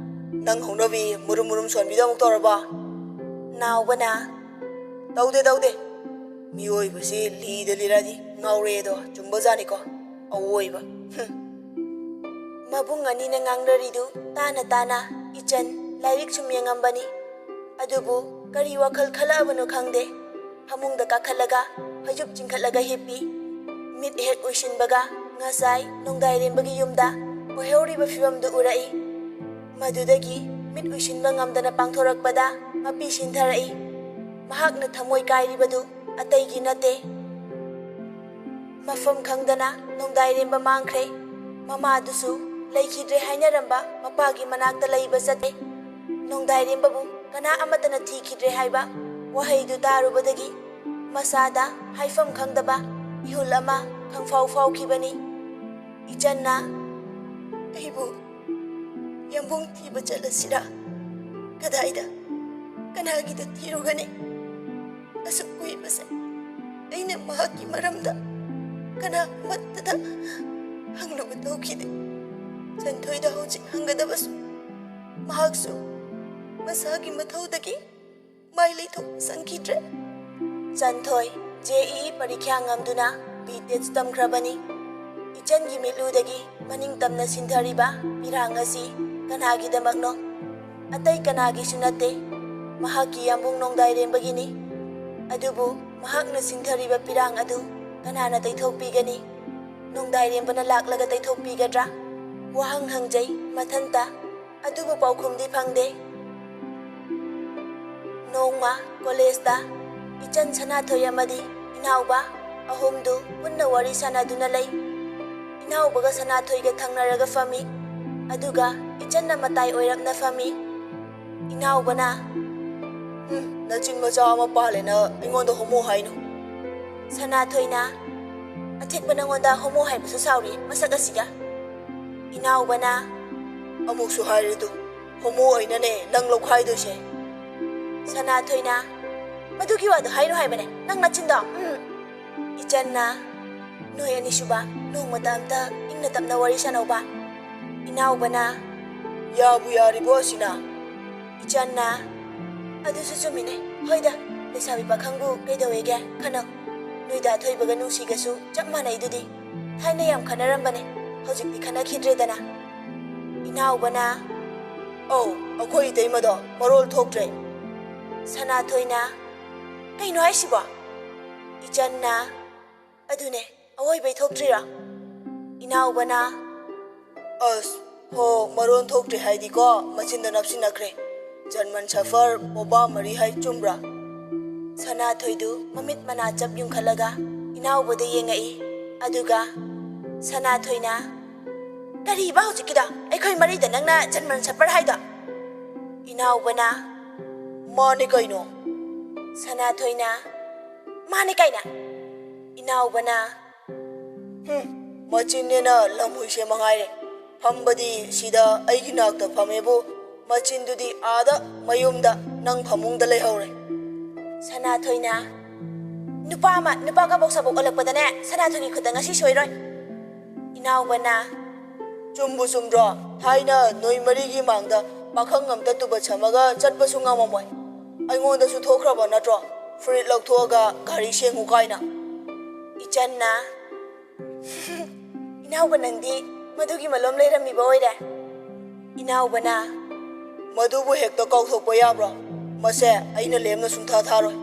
ꯅꯪ ꯍꯧꯅꯕꯤ ꯃꯨꯔꯨꯝ ꯁꯣꯟꯕꯤꯗ ꯑꯃꯨꯛ ꯇꯧꯔꯕ ꯅꯥꯎꯕꯅ ꯇꯧꯗꯦ ꯃꯤꯑꯣꯏꯕꯁꯤ ꯂꯤꯗ ꯂꯤꯔꯗꯤ ꯉꯥꯎꯔꯦꯗꯣ ꯆꯨꯝꯕꯖꯥꯠꯅꯤꯀꯣ ꯑꯋꯣꯏꯕ ꯃꯕꯨꯡ ꯑꯅꯤꯅ ꯉꯥꯡꯅꯔꯤꯗꯨ ꯇꯥꯅ ꯏꯆꯟ ꯂꯥꯏꯔꯤꯛ ꯁꯨꯝ ꯌꯦꯡꯉꯝꯕꯅꯤ ꯑꯗꯨꯕꯨ ꯀꯔꯤ ꯋꯥꯈꯜ ꯈꯜꯂꯛꯑꯕꯅꯣ ꯈꯪꯗꯦ ꯐꯃꯨꯡꯗ ꯀꯥꯈꯠꯂꯒ ꯐꯩꯖꯨꯞ ꯆꯤꯡꯈꯠꯂꯒ ꯍꯤꯞꯄꯤ ꯃꯤꯠ ꯍꯦꯛ ꯎꯏꯁꯤꯟꯕꯒ ꯉꯁꯥꯏ ꯅꯣꯡꯗꯥꯏꯔꯦꯝꯕꯒꯤ ꯌꯨꯝꯗ ꯑꯣꯏꯍꯧꯔꯤꯕ ꯐꯤꯕꯝꯗꯨ ꯎꯔꯛꯏ ꯃꯗꯨꯗꯒꯤ ꯃꯤꯠ ꯎꯏꯁꯤꯟꯕ ꯉꯝꯗꯅ ꯄꯥꯡꯊꯣꯔꯛꯄꯗ ꯃꯄꯤ ꯁꯤꯟꯊꯔꯛꯏ ꯃꯍꯥꯛꯅ ꯊꯃꯣꯏ ꯀꯥꯏꯔꯤꯕꯗꯨ ꯑꯇꯩꯒꯤ ꯅꯠꯇꯦ ꯃꯐꯝ ꯈꯪꯗꯅ ꯅꯣꯡꯗꯥꯏꯔꯦꯝꯕ ꯃꯥꯡꯈ꯭ꯔꯦ ꯃꯃꯥꯗꯨꯁꯨ ꯂꯩꯈꯤꯗ꯭ꯔꯦ ꯍꯥꯏꯅꯔꯝꯕ ꯃꯄꯥꯒꯤ ꯃꯅꯥꯛꯇ ꯂꯩꯕ ꯆꯠꯂꯦ꯫ ꯅꯣꯡꯗꯥꯏꯔꯦꯝꯕꯕꯨ ꯀꯅꯥ ꯑꯃꯠꯇꯅ ꯊꯤꯈꯤꯗ꯭ꯔꯦ ꯍꯥꯏꯕ ꯋꯥꯍꯩꯗꯨ ꯇꯥꯔꯨꯕꯗꯒꯤ ꯃꯁꯥꯗ ꯍꯥꯏꯐꯝ ꯈꯪꯗꯕ ꯏꯍꯨꯜ ꯑꯃ ꯈꯪꯐꯥꯎ ꯐꯥꯎꯈꯤꯕꯅꯤ꯫ ꯏꯆꯟꯅ ꯑꯩꯕꯨ ꯌꯥꯝꯕꯨꯡ ꯊꯤꯕ ꯆꯠꯂꯁꯤꯔꯥ? ꯀꯗꯥꯏꯗ ꯀꯅꯥꯒꯤꯗ ꯊꯤꯔꯨꯒꯅꯤ? ꯑꯁꯨꯛ ꯀꯨꯏꯕꯁꯦ ꯑꯩꯅ ꯃꯍꯥꯛꯀꯤ ꯃꯔꯝꯗ ꯀꯅꯥ ꯑꯃꯠꯇꯗ ꯍꯪꯂꯨꯕ ꯇꯧꯈꯤꯗꯦ꯫ ꯆꯟꯊꯣꯏꯗ ꯍꯧꯖꯤꯛ ꯍꯪꯒꯗꯕꯁꯨ ꯃꯍꯥꯛꯁꯨ ꯃꯁꯥꯒꯤ ꯃꯊꯧꯗꯒꯤ ꯃꯥꯏ ꯂꯩꯊꯣꯛꯄ ꯁꯪꯈꯤꯗ꯭ꯔꯦ꯫ ꯆꯟꯊꯣꯏ JEE ꯄꯔꯤꯈ꯭ꯌꯥ ꯉꯝꯗꯨꯅ B.Tech ꯇꯝꯈ꯭ꯔꯕꯅꯤ꯫ ꯏꯆꯟꯒꯤ ꯃꯤꯠꯂꯨꯗꯒꯤ ꯃꯅꯤꯡ ꯇꯝꯅ ꯁꯤꯟꯊꯔꯤꯕ ꯄꯤꯔꯥꯡ ꯑꯁꯤ ꯀꯅꯥꯒꯤꯗꯃꯛꯅꯣ? ꯑꯇꯩ ꯀꯅꯥꯒꯤꯁꯨ ꯅꯠꯇꯦ, ꯃꯍꯥꯛꯀꯤ ꯌꯥꯝꯕꯨꯡ ꯅꯣꯡꯗꯥꯏꯔꯦꯝꯕꯒꯤꯅꯤ꯫ ꯑꯗꯨꯕꯨ ꯃꯍꯥꯛꯅ ꯁꯤꯟꯊꯔꯤꯕ ꯄꯤꯔꯥꯡ ꯑꯗꯨ ꯀꯅꯥꯅ ꯇꯩꯊꯣꯛꯄꯤꯒꯅꯤ? ꯅꯣꯡꯗꯥꯏꯔꯦꯝꯕꯅ ꯂꯥꯛꯂꯒ ꯇꯩꯊꯣꯛꯄꯤꯒꯗ꯭ꯔꯥ? ꯋꯥꯍꯪ ꯍꯪꯖꯩ ꯃꯊꯟꯇ, ꯑꯗꯨꯕꯨ ꯄꯥꯎꯈꯨꯝꯗꯤ ꯐꯪꯗꯦ꯫ ꯅꯣꯡꯃ ꯀꯣꯂꯦꯖꯇ ꯏꯆꯟ ꯁꯅꯥꯊꯣꯏ ꯑꯃꯗꯤ ꯏꯅꯥꯎꯕ ꯑꯍꯨꯝꯗꯨ ꯄꯨꯟꯅ ꯋꯥꯔꯤ ꯁꯥꯟꯅꯗꯨꯅ ꯂꯩ꯫ ꯏꯅꯥꯎꯕꯒ ꯁꯅꯥꯊꯣꯏꯒ ꯊꯪꯅꯔꯒ ꯐꯝꯃꯤ, ꯑꯗꯨꯒ ꯏꯆꯟꯅ ꯃꯇꯥꯏ ꯑꯣꯏꯔꯞꯅ ꯐꯝꯃꯤ꯫ ꯏꯅꯥꯎꯕꯅ ꯅꯆꯤꯟ ꯃꯆꯥ ꯑꯃ ꯄꯥꯜꯂꯦꯅ ꯑꯩꯉꯣꯟꯗ ꯍꯣꯃꯣ ꯍꯥꯏꯅꯨ꯫ ꯁꯅꯥꯊꯣꯏꯅ ꯑꯊꯦꯛꯄ ꯅꯉꯣꯟꯗ ꯍꯣꯃꯣ ꯍꯥꯏꯕꯁꯨ ꯁꯥꯎꯔꯤ ꯃꯁꯛ ꯑꯁꯤꯒ꯫ ꯏꯅꯥꯎꯕꯅ ꯑꯃꯨꯛꯁꯨ ꯍꯥꯏꯔꯤꯗꯨ, ꯍꯣꯃꯣ ꯑꯩꯅꯅꯦ ꯅꯪ ꯂꯧꯈꯥꯏꯗꯣꯏꯁꯦ꯫ ꯁꯅꯥꯊꯣꯏꯅ ꯃꯗꯨꯒꯤ ꯋꯥꯗꯨ ꯍꯥꯏꯅꯨ ꯍꯥꯏꯕꯅꯦ, ꯅꯪ ꯅꯆꯤꯟꯗꯣ꯫ ꯏꯆꯟꯅ ꯅꯣꯏ ꯑꯅꯤꯁꯨꯕ ꯅꯣꯡꯃꯇ ꯑꯝꯇ ꯏꯪꯅ ꯇꯞꯅ ꯋꯥꯔꯤ ꯁꯥꯟꯅꯧꯕ꯫ ꯏꯅꯥꯎꯕꯅ ꯌꯥꯕꯨ ꯌꯥꯔꯤꯕꯣ ꯑꯁꯤꯅ? ꯏꯆꯟꯅ ꯑꯗꯨꯁꯨ ꯆꯨꯝꯃꯤꯅꯦ, ꯍꯣꯏꯗ ꯂꯩꯁꯥꯕꯤ ꯄꯥꯈꯪꯕꯨ ꯀꯩꯗꯧꯋꯦꯒꯦ ꯈꯟꯅꯧ, ꯅꯣꯏꯗ ꯑꯊꯣꯏꯕꯒ ꯅꯨꯡꯁꯤꯒꯁꯨ ꯆꯞ ꯃꯥꯟꯅꯩꯗꯨꯗꯤ, ꯊꯥꯏꯅ ꯌꯥꯝ ꯈꯟꯅꯔꯝꯕꯅꯦ, ꯍꯧꯖꯤꯛꯇꯤ ꯈꯟꯅꯈꯤꯗ꯭ꯔꯦꯗꯅ꯫ ꯏꯅꯥꯎꯕꯅ ꯑꯧ ꯑꯩꯈꯣꯏ ꯏꯇꯩꯃꯗꯣ ꯃꯔꯣꯜ ꯊꯣꯛꯇ꯭ꯔꯦ꯫ ꯁꯅꯥꯊꯣꯏꯅ ꯀꯩꯅꯣ ꯍꯥꯏꯁꯤꯕꯣ? ꯏꯆꯟꯅ ꯑꯗꯨꯅꯦ ꯑꯋꯣꯏꯕꯩ ꯊꯣꯛꯇ꯭ꯔꯤꯔꯣ? ꯏꯅꯥꯎꯕꯅ ꯑꯁ ꯍꯣ ꯃꯔꯣꯟ ꯊꯣꯛꯇ꯭ꯔꯦ ꯍꯥꯏꯗꯤꯀꯣ ꯃꯆꯤꯟꯗ ꯅꯞꯁꯤꯟꯅꯈ꯭ꯔꯦ, ꯖꯔꯃꯟ ꯁꯐꯔ ꯕꯣꯕꯥ ꯃꯔꯤ ꯍꯥꯏ ꯆꯨꯝꯕ꯭ꯔꯥ? ꯁꯅꯥꯊꯣꯏꯗꯨ ꯃꯃꯤꯠ ꯃꯅꯥ ꯆꯞ ꯌꯨꯡꯈꯠꯂꯒ ꯏꯅꯥꯎꯕꯗ ꯌꯦꯡꯉꯛꯏ, ꯑꯗꯨꯒ ꯁꯅꯥꯊꯣꯏꯅ ꯀꯔꯤꯕ ꯍꯧꯖꯤꯛꯀꯤꯗꯣ ꯑꯩꯈꯣꯏ ꯃꯔꯤꯗ ꯅꯪꯅ ꯖꯔꯃꯟ ꯁꯐꯔ ꯍꯥꯏꯗꯣ? ꯏꯅꯥꯎꯕꯅ ꯃꯥꯅꯦ ꯀꯩꯅꯣ꯫ ꯁꯅꯥꯊꯣꯏꯅ ꯃꯥꯅꯦ ꯀꯥꯏꯅ? ꯏꯅꯥꯎꯕꯅ ꯃꯆꯤꯟꯅꯦꯅ ꯂꯝꯍꯨꯏꯁꯦ ꯃꯉꯥꯏꯔꯦ, ꯐꯝꯕꯗꯤ ꯁꯤꯗ ꯑꯩꯒꯤ ꯅꯥꯛꯇ ꯐꯝꯃꯦꯕꯨ ꯃꯆꯤꯟꯗꯨꯗꯤ ꯑꯥꯗ ꯃꯌꯨꯝꯗ ꯅꯪ ꯐꯃꯨꯡꯗ ꯂꯩꯍꯧꯔꯦ꯫ ꯁꯅꯥꯊꯣꯏꯅ ꯅꯨꯄꯥ ꯑꯃ ꯅꯨꯄꯥ ꯀꯕꯣꯛ ꯁꯥꯕꯣꯛ ꯑꯣꯜꯂꯛꯄꯗꯅꯦ ꯁꯅꯥꯊꯣꯏꯒꯤ ꯈꯨꯠꯇ ꯉꯁꯤ ꯁꯣꯏꯔꯣꯏ꯫ ꯏꯅꯥꯎꯕꯅ ꯆꯨꯝꯕꯨ ꯆꯨꯝꯗ꯭ꯔꯣ? ꯊꯥꯏꯅ ꯅꯣꯏ ꯃꯔꯤꯒꯤ ꯃꯥꯡꯗ ꯄꯥꯈꯪ ꯑꯝꯇ ꯇꯨꯕ ꯁꯝꯃꯒ ꯆꯠꯄꯁꯨ ꯉꯝꯃꯝꯃꯣꯏ, ꯑꯩꯉꯣꯟꯗꯁꯨ ꯊꯣꯛꯈ꯭ꯔꯕ ꯅꯠꯇ꯭ꯔꯣ ꯐꯨꯔꯤꯠ ꯂꯧꯊꯣꯛꯑꯒ ꯒꯥꯔꯤ ꯁꯦꯡꯉꯨ ꯀꯥꯏꯅ? ꯏꯆꯟꯅ ꯏꯅꯥꯎꯕ ꯅꯪꯗꯤ ꯃꯗꯨꯒꯤ ꯃꯂꯣꯝ ꯂꯩꯔꯝꯃꯤꯕ ꯑꯣꯏꯔꯦ꯫ ꯏꯅꯥꯎꯕꯅ ꯃꯗꯨꯕꯨ ꯍꯦꯛꯇ ꯀꯥꯎꯊꯣꯛꯄ ꯌꯥꯕ꯭ꯔꯣ? ꯃꯁꯦ ꯑꯩꯅ ꯂꯦꯝꯅ ꯁꯨꯡꯊꯥ ꯊꯥꯔꯣꯏ꯫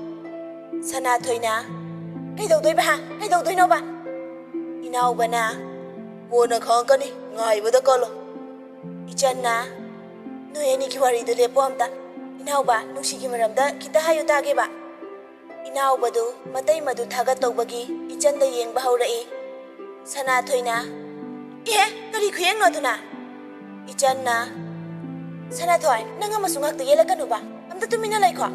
ꯁꯅꯥꯊꯣꯏꯅ ꯀꯩꯗꯧꯗꯣꯏꯕ ꯍꯥ? ꯀꯩꯗꯧꯗꯣꯏꯅꯣꯕ? ꯏꯅꯥꯎꯕꯅ ꯀꯣꯟꯅ ꯈꯪꯉꯛꯀꯅꯤ, ꯉꯥꯏꯕꯗ ꯀꯜꯂꯣ꯫ ꯏꯆꯟꯅ ꯅꯣꯏ ꯑꯅꯤꯒꯤ ꯋꯥꯔꯤꯗꯨ ꯂꯦꯞꯄꯣ ꯑꯝꯇ, ꯏꯅꯥꯎꯕ ꯅꯨꯡꯁꯤꯒꯤ ꯃꯔꯝꯗ ꯈꯤꯇ ꯍꯥꯏꯌꯨ ꯇꯥꯒꯦꯕ꯫ ꯏꯅꯥꯎꯕꯗꯨ ꯃꯇꯩ ꯃꯗꯨ ꯊꯥꯒꯠꯇꯧꯕꯒꯤ ꯏꯆꯟꯗ ꯌꯦꯡꯕ ꯍꯧꯔꯛꯏ꯫ ꯁꯅꯥꯊꯣꯏꯅ ꯑꯦ ꯀꯔꯤ ꯈꯨꯌꯦꯡꯅꯣ ꯑꯗꯨꯅ? ꯏꯆꯟꯅ ꯁꯅꯥꯊꯣꯏ ꯅꯪ ꯑꯃꯁꯨ ꯉꯥꯛꯇ ꯌꯦꯜꯂꯛꯀꯅꯨꯕ, ꯑꯝꯇ ꯇꯨꯃꯤꯟꯅ ꯂꯩꯈꯣ꯫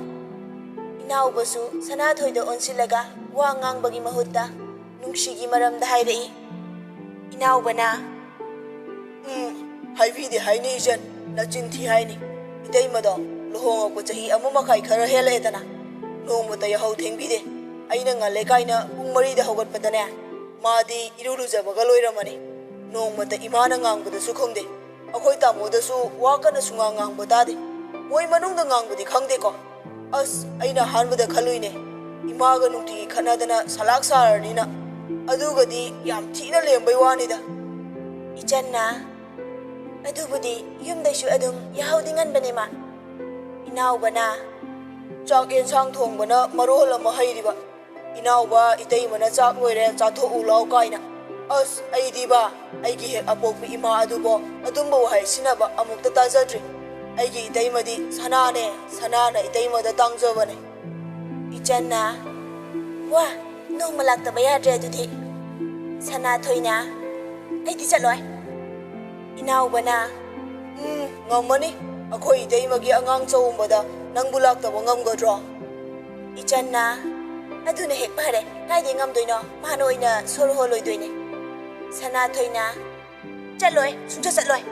ꯏꯅꯥꯎꯕꯁꯨ ꯁꯅꯥꯊꯣꯏꯗ ꯑꯣꯟꯁꯤꯜꯂꯒ ꯋꯥ ꯉꯥꯡꯕꯒꯤ ꯃꯍꯨꯠꯇ ꯅꯨꯡꯁꯤꯒꯤ ꯃꯔꯝꯗ ꯍꯥꯏꯔꯛꯏ꯫ ꯏꯅꯥꯎꯕꯅ ꯍꯥꯏꯕꯤꯗꯦ ꯍꯥꯏꯅꯤ ꯏꯆꯟ, ꯅꯆꯤꯟ ꯊꯤ ꯍꯥꯏꯅꯤ, ꯏꯇꯩꯃꯗꯣ ꯂꯨꯍꯣꯡꯉꯛꯄ ꯆꯍꯤ 1 ꯃꯈꯥꯏ ꯈꯔ ꯍꯦꯜꯂꯛꯑꯦꯗꯅ, ꯅꯣꯡꯃꯇ ꯌꯥꯍꯧ ꯊꯦꯡꯕꯤꯗꯦ, ꯑꯩꯅ ꯉꯜꯂꯦ ꯀꯥꯏꯅ ꯄꯨꯡ 4ꯗ ꯍꯧꯒꯠꯄꯗꯅꯦ ꯃꯥꯗꯤ ꯏꯔꯨ ꯂꯨꯖꯕꯒ ꯂꯣꯏꯔꯝꯃꯅꯤ, ꯅꯣꯡꯃꯇ ꯏꯃꯥꯅ ꯉꯥꯡꯕꯗꯁꯨ ꯈꯨꯝꯗꯦ, ꯑꯩꯈꯣꯏ ꯇꯥꯃꯣꯗꯁꯨ ꯋꯥ ꯀꯟꯅ ꯁꯨꯡꯉꯥꯡ ꯉꯥꯡꯕ ꯇꯥꯗꯦ, ꯃꯣꯏ ꯃꯅꯨꯡꯗ ꯉꯥꯡꯕꯗꯤ ꯈꯪꯗꯦꯀꯣ, ꯑꯁ ꯑꯩꯅ ꯑꯍꯥꯟꯕꯗ ꯈꯜꯂꯨꯏꯅꯦ ꯏꯃꯥꯒ ꯅꯨꯡꯇꯤꯒꯤ ꯈꯠꯅꯗꯅ ꯁꯂꯥꯛ ꯁꯥꯔꯅꯤꯅ, ꯑꯗꯨꯒꯗꯤ ꯌꯥꯝ ꯊꯤꯅ ꯂꯦꯝꯕꯩ ꯋꯥꯅꯤꯗ꯫ ꯏꯆꯟꯅ ꯑꯗꯨꯕꯨꯗꯤ ꯌꯨꯝꯗꯩꯁꯨ ꯑꯗꯨꯝ ꯌꯥꯍꯧꯗꯤ ꯉꯟꯕꯅꯦ ꯃꯥ꯫ ꯏꯅꯥꯎꯕꯅ ꯆꯥꯛ ꯌꯦꯟꯁꯥꯡ ꯊꯣꯡꯕꯅ ꯃꯔꯣꯜ ꯑꯃ ꯍꯩꯔꯤꯕ, ꯏꯅꯥꯎꯕ ꯏꯇꯩꯃꯅ ꯆꯥꯛ ꯂꯣꯏꯔꯦ ꯆꯥꯊꯣꯛꯎ ꯂꯥꯎ ꯀꯥꯏꯅ, ꯑꯁ ꯑꯩꯗꯤꯕ ꯑꯩꯒꯤ ꯍꯦꯛ ꯑꯄꯣꯛꯄ ꯏꯃꯥ ꯑꯗꯨꯕꯣ ꯑꯗꯨꯝꯕ ꯋꯥꯍꯩ ꯁꯤꯟꯅꯕ ꯑꯃꯨꯛꯇ ꯇꯥꯖꯗ꯭ꯔꯤ, ꯑꯩꯒꯤ ꯏꯇꯩꯃꯗꯤ ꯁꯅꯥꯅꯦ, ꯁꯅꯥꯅ ꯏꯇꯩꯃꯗ ꯇꯥꯡꯖꯕꯅꯦ꯫ ꯏꯆꯟꯅ ꯋꯥ ꯅꯣꯡꯃ ꯂꯥꯛꯇꯕ ꯌꯥꯗ꯭ꯔꯦ ꯑꯗꯨꯗꯤ꯫ ꯁꯅꯥꯊꯣꯏꯅ ꯑꯩꯗꯤ ꯆꯠꯂꯣꯏ꯫ Inaubana, ngamani, ako'y Itaymagi angang chaumbada nangbu laktaba ngamgadro. Ichanna, aduna hek pare, kaidi ngamdoino, mano oina soro holoidoine. Sanathoyna, chatloy, sungcha chatloy.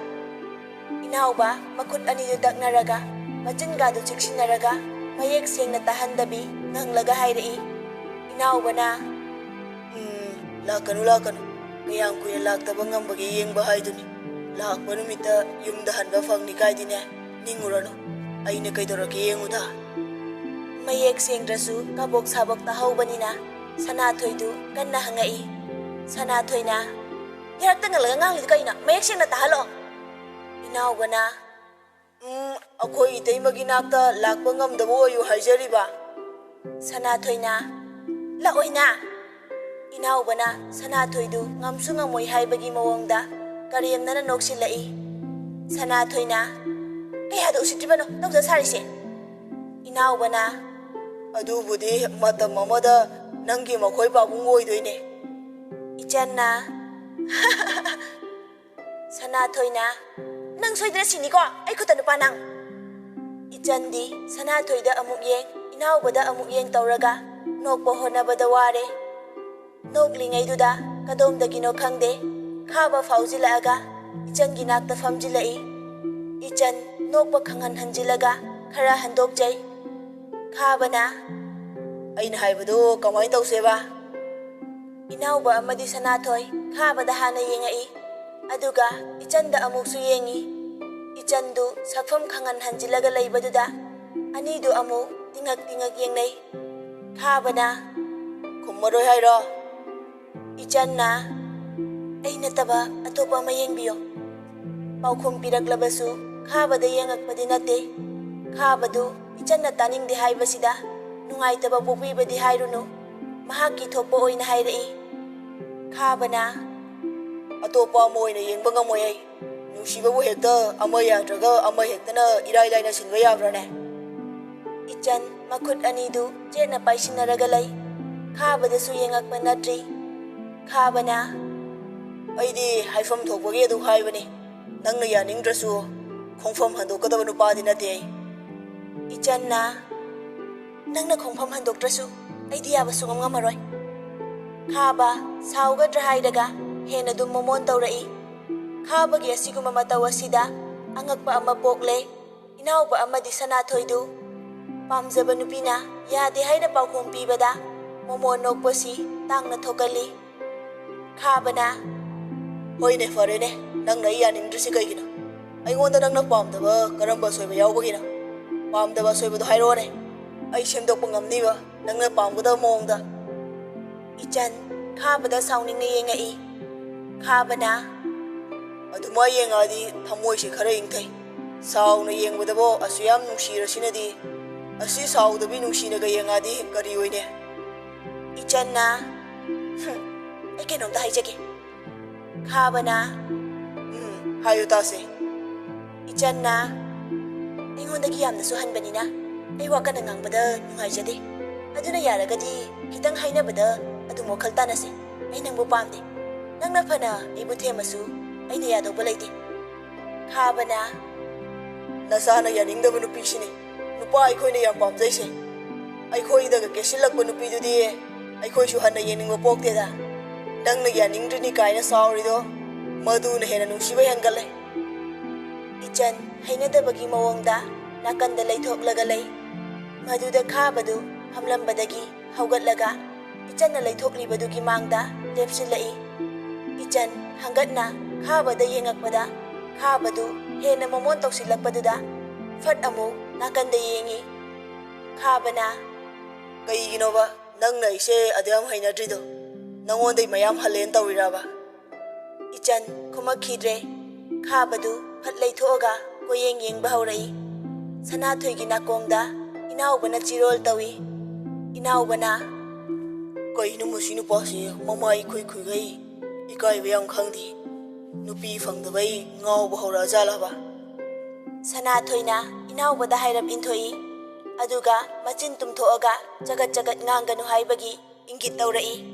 Inauba, makut anidu daknaraga, machinggadu chiksinaraga, mayek sengna tahandabi, nganglaga hairei. Inaubana, lakanu, kayang kuya laktaba ngambagi yengba haiduni. Lakpa numita yumda hanba fangni kaidine, ningurano, ayna kaidoraki yenguda. Mayek sengdrasu kabok sabok tahaubanina, Sanathoydu kanna hangai. Sanathoyna, yarakta ngalaga nganglidu kaina, mayek sengna tahalo. Inaubana, ako'y Itaymagi nakta lakpa ngamdaba oyu haijariba. Sanathoyna, laoyna. Inaubana, Sanathoydu ngamsu ngamoy haibagi mawongda, kariyamnana noksilai. Sanathoyna, kayada usitribano, nokta sarise. Inaubana, adubudi matam amada nangi makoy babung oidoine. Ichanna, Sanathoyna, nang soidra siniko, ay kuta nupa nang. Ichandi, Sanathoyda amuk yeng, inaubada amuk yeng tauraga, nokpo honabada ware. Noklingayduda, kadomdagino khangde, khaba fauzilaaga, Ichan ginakta famjilai. Ichan nokpa khangan hanjilaga, khara handokjay. Khabana, ayna haibado kamay tauseba. Inauba amadi Sanathoy, khabada hana yengai. Aduga, Ichanda amuksu yengi. Ichandu sakfam khangan hanjilaga laybaduda, anidu amu tingak yengnay. Khabana, kumaroy hayro. Ichanna, ay nataba atopa mayengbiyo. Paukhum piraglabasu, khabada yengakpadi nate. Khabadu, Ichanna taningdi haibasida, nungaitaba pupibadi hairunu, mahaki thokpa oina hairei. Khabana, atopa mo oina yengba ngamoy ay, nungsibabu hekta ama yadraga ama hektana iray layna sinba yabrane. Ichan makut anidu chena paisinaraga lay, khabadasu yengakpa natri. Khabana, aydi haifam thokpagi adu haibani, nangna yaningdrasu, khongfam handokadaba nupadi nate ay. Ichanna, nangna khongfam handokdrasu, aydi yabasu ngamamaroy. Khaba, saugadra hairaga, hena dum momon taurai. Khabagi asiguma mataw asida, angakpa ama pokle, inauba amadi Sanathoydu. Pamjaba nupina, yade haina paukhum pibada, momon nokpasi, tangna thogali. Khabana, hoyne farene, nangna iyaningdrasi kaygina. Ayonda nangna pamdaba karamba soyba yaubagina. Pamdaba soybadu hairone, ay semdokpa ngamniba, nangna pamgada mongda. Ichan, khabada sauningna yengai. Khabana, aduma yengadi thamoyse khara ingthai. Sauna yengbadabo asuyam nungsirasinadi, asi saudabi nungsinaga yengadi kari oine. Ichanna, ay kenomda haijage. Khabana, hayo tase. Ichanna, ayngondagi yamnasu hanbanina, ay wakana ngangbada nungaijade. Aduna yaragadi, kitang hainabada, adum wakhal tanase, ay nangbu pamde. Nangna phana, ibu themasu, ay nayadawba laite. Khabana, nasana yaningdaba nupisine, nupa aykoyna yam pamjaise. Aykoydaga kesilakba nupidudi, aykoysu hanna yeningba pokteda. Nangna yaningdrini kaina saurido, maduna hena nungsiba hengale. Ichan, hainadabagi mawongda, nakanda laythoklaga lay. Maduda khabadu, hamlambadagi, haugatlaga, Ichanna laythoklibadugi mangda, lepsilai. Ichan, hanggatna, khabada yengakpada, khabadu, hena momon tausilakpaduda, fat amu, nakanda yengi. Khabana, kayginoba, nangna ise adyam hainadrido, nangonday mayam halen tawiraba. Ichan, kumakhidre, khabadu, fat laythoga, koyeng yengba haurai. Sanathoygi nakongda, inaubana chirol tawi. Inaubana, kaino masi nupasi mamai khuigai, ikaiba yam khangdi, nupi fangdabai ngauba haura jalaba. Sanathoyna, inaubada hairap inthoi, aduga machin tumthoaga, jagat nganganu haibagi, ingit taurai.